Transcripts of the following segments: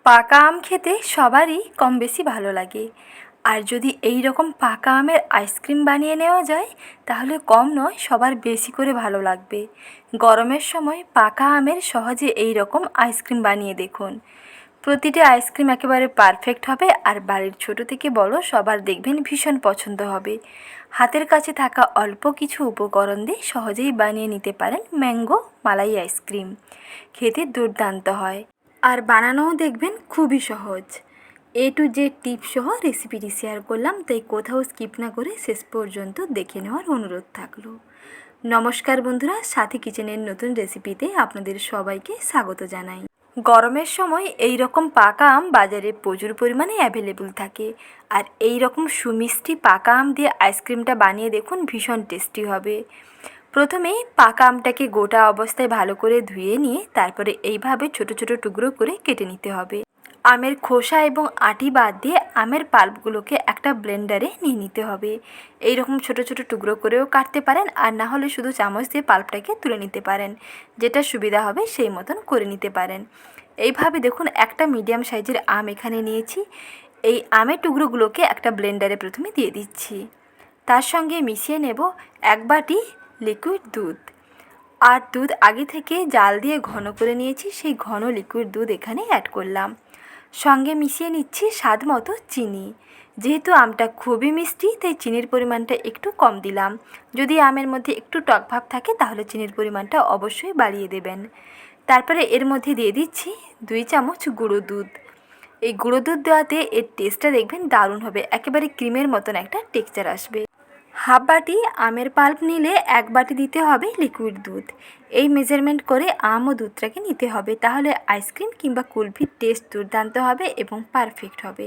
পাকা আম খেতে সবারই কম বেশি ভালো লাগে। আর যদি এই রকম পাকা আমের আইসক্রিম বানিয়ে নেওয়া যায় তাহলে কম নয়, সবার বেশি করে ভালো লাগবে। গরমের সময় পাকা আমের সহজে এই রকম আইসক্রিম বানিয়ে দেখুন। প্রতিটি আইসক্রিম একেবারে পারফেক্ট হবে আর বাড়ির ছোট থেকে বড় সবার দেখবেন ভীষণ পছন্দ হবে। হাতের কাছে থাকা অল্প কিছু উপকরণ দিয়ে সহজেই বানিয়ে নিতে পারেন ম্যাঙ্গো মালাই আইসক্রিম। খেতে দুর্দান্ত হয় আর বানানোও দেখবেন খুবই সহজ। এ টু জেড টিপস সহ রেসিপিটি শেয়ার করলাম, তাই কোথাও স্কিপ না করে শেষ পর্যন্ত দেখে নেওয়ার অনুরোধ থাকলো। নমস্কার বন্ধুরা, সাথী কিচেনের নতুন রেসিপিতে আপনাদের সবাইকে স্বাগত জানাই। গরমের সময় এই রকম পাকা আম বাজারে প্রচুর পরিমাণে অ্যাভেলেবল থাকে, আর এই রকম সুমিষ্টি পাকা আম দিয়ে আইসক্রিমটা বানিয়ে দেখুন, ভীষণ টেস্টি হবে। প্রথমেই পাকা আমটাকে গোটা অবস্থায় ভালো করে ধুয়ে নিয়ে তারপরে এইভাবে ছোট ছোট টুকরো করে কেটে নিতে হবে। আমের খোসা এবং আটি বাদ দিয়ে আমের পাল্পগুলোকে একটা ব্লেন্ডারে নিয়ে নিতে হবে। এই রকম ছোট ছোট টুকরো করেও কাটতে পারেন, আর না হলে শুধু চামচ দিয়ে পাল্পটাকে তুলে নিতে পারেন। যেটা সুবিধা হবে সেই মতন করে নিতে পারেন। এইভাবে দেখুন, একটা মিডিয়াম সাইজের আম এখানে নিয়েছি। এই আমের টুকরোগুলোকে একটা ব্লেন্ডারে প্রথমে দিয়ে দিচ্ছি। তার সঙ্গে মিশিয়ে নেব 1 বাটি লিকুইড দুধ। আর দুধ আগে থেকে জাল দিয়ে ঘন করে নিয়েছি, সেই ঘন লিকুইড দুধ এখানে অ্যাড করলাম। সঙ্গে মিশিয়ে নিচ্ছি স্বাদ মতো চিনি। যেহেতু আমটা খুবই মিষ্টি তাই চিনির পরিমাণটা একটু কম দিলাম। যদি আমের মধ্যে একটু টক ভাব থাকে তাহলে চিনির পরিমাণটা অবশ্যই বাড়িয়ে দেবেন। তারপরে এর মধ্যে দিয়ে দিচ্ছি 2 চামচ গুঁড়ো দুধ। এই গুঁড়ো দুধ দেওয়াতে এর টেস্টটা দেখবেন দারুণ হবে, একেবারে ক্রিমের মতন একটা টেক্সচার আসবে। হাফ বাটি আমের পাল্প নিলে 1 বাটি দিতে হবে লিকুইড দুধ। এই মেজারমেন্ট করে আম ও দুধটাকে নিতে হবে, তাহলে আইসক্রিম কিংবা কুলফির টেস্ট দুর্দান্ত হবে এবং পারফেক্ট হবে।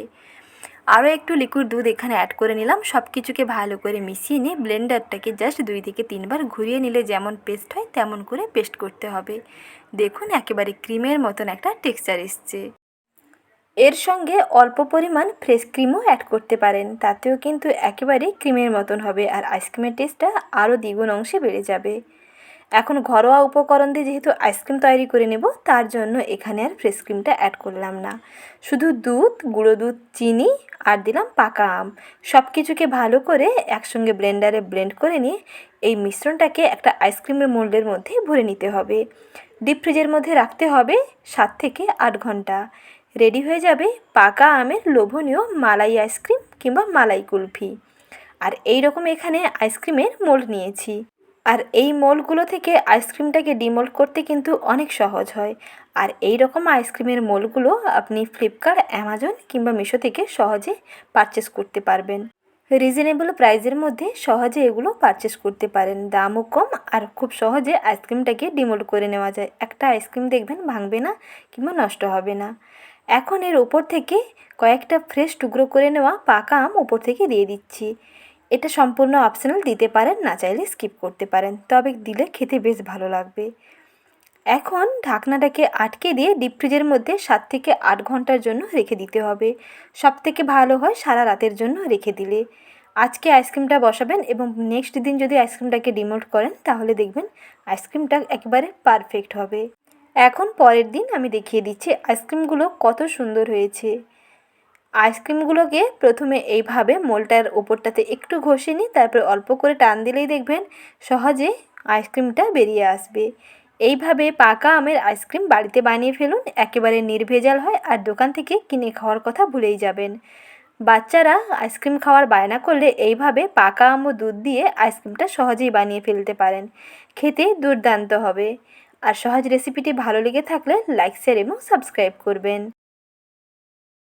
আরও একটু লিকুইড দুধ এখানে অ্যাড করে নিলাম। সব কিছুকে ভালো করে মিশিয়ে নিয়ে ব্লেন্ডারটাকে জাস্ট 2 থেকে 3 বার ঘুরিয়ে নিলে যেমন পেস্ট হয় তেমন করে পেস্ট করতে হবে। দেখুন, একেবারে ক্রিমের মতন একটা টেক্সচার এসছে। এর সঙ্গে অল্প পরিমাণ ফ্রেশ ক্রিমও অ্যাড করতে পারেন, তাতেও কিন্তু একেবারে ক্রিমের মতন হবে আর আইসক্রিমের টেস্টটা আরও দ্বিগুণ অংশে বেড়ে যাবে। এখন ঘরোয়া উপকরণ দিয়ে যেহেতু আইসক্রিম তৈরি করে নেব, তার জন্য এখানে আর ফ্রেশ ক্রিমটা অ্যাড করলাম না। শুধু দুধ, গুঁড়ো দুধ, চিনি আর দিলাম পাকা আম। সব কিছুকে ভালো করে একসঙ্গে ব্লেন্ডারে ব্লেন্ড করে নিয়ে এই মিশ্রণটাকে একটা আইসক্রিমের মোল্ডের মধ্যে ভরে নিতে হবে। ডিপ ফ্রিজের মধ্যে রাখতে হবে 7 থেকে 8 ঘন্টা। রেডি হয়ে যাবে পাকা আমের লোভনীয় মালাই আইসক্রিম কিংবা মালাই কুলফি। আর এই রকম এখানে আইসক্রিমের মোল্ড নিয়েছি, আর এই মোল্ডগুলো থেকে আইসক্রিমটাকে ডিমোল্ড করতে কিন্তু অনেক সহজ হয়। আর এই রকম আইসক্রিমের মোল্ডগুলো আপনি ফ্লিপকার্ট, অ্যামাজন কিংবা মিশো থেকে সহজে পারচেস করতে পারবেন। রিজনেবল প্রাইসের মধ্যে সহজে এগুলো পারচেস করতে পারেন, দামও কম আর খুব সহজে আইসক্রিমটাকে ডিমোল্ড করে নেওয়া যায়। একটা আইসক্রিম দেখবেন ভাঙবে না কিংবা নষ্ট হবে না। এখন এর ওপর থেকে কয়েকটা ফ্রেশ টুকরো করে নেওয়া পাকা আম ওপর থেকে দিয়ে দিচ্ছি। এটা সম্পূর্ণ অপশনাল, দিতে পারেন, না চাইলে স্কিপ করতে পারেন, তবে দিলে খেতে বেশ ভালো লাগবে। এখন ঢাকনাটাকে আটকে দিয়ে ডিপ ফ্রিজের মধ্যে 7 থেকে 8 ঘন্টার জন্য রেখে দিতে হবে। সবথেকে ভালো হয় সারা রাতের জন্য রেখে দিলে। আজকে আইসক্রিমটা বসাবেন এবং নেক্সট দিন যদি আইসক্রিমটাকে ডিমোল্ড করেন তাহলে দেখবেন আইসক্রিমটা একেবারে পারফেক্ট হবে। এখন পরের দিন আমি দেখিয়ে দিচ্ছি আইসক্রিমগুলো কত সুন্দর হয়েছে। আইসক্রিমগুলোকে প্রথমে এইভাবে মোল্ডটার ওপরটাতে একটু ঘষে নিই, তারপর অল্প করে টান দিলেই দেখবেন সহজে আইসক্রিমটা বেরিয়ে আসবে। এইভাবে পাকা আমের আইসক্রিম বাড়িতে বানিয়ে ফেলুন, একেবারে নির্ভেজাল হয় আর দোকান থেকে কিনে খাওয়ার কথা ভুলেই যাবেন। বাচ্চারা আইসক্রিম খাওয়ার বায়না করলে এইভাবে পাকা আম ও দুধ দিয়ে আইসক্রিমটা সহজেই বানিয়ে ফেলতে পারেন। খেতে দুর্দান্ত হবে। আর সহজ রেসিপিটি ভালো লেগে থাকলে লাইক, শেয়ার এবং সাবস্ক্রাইব করবেন।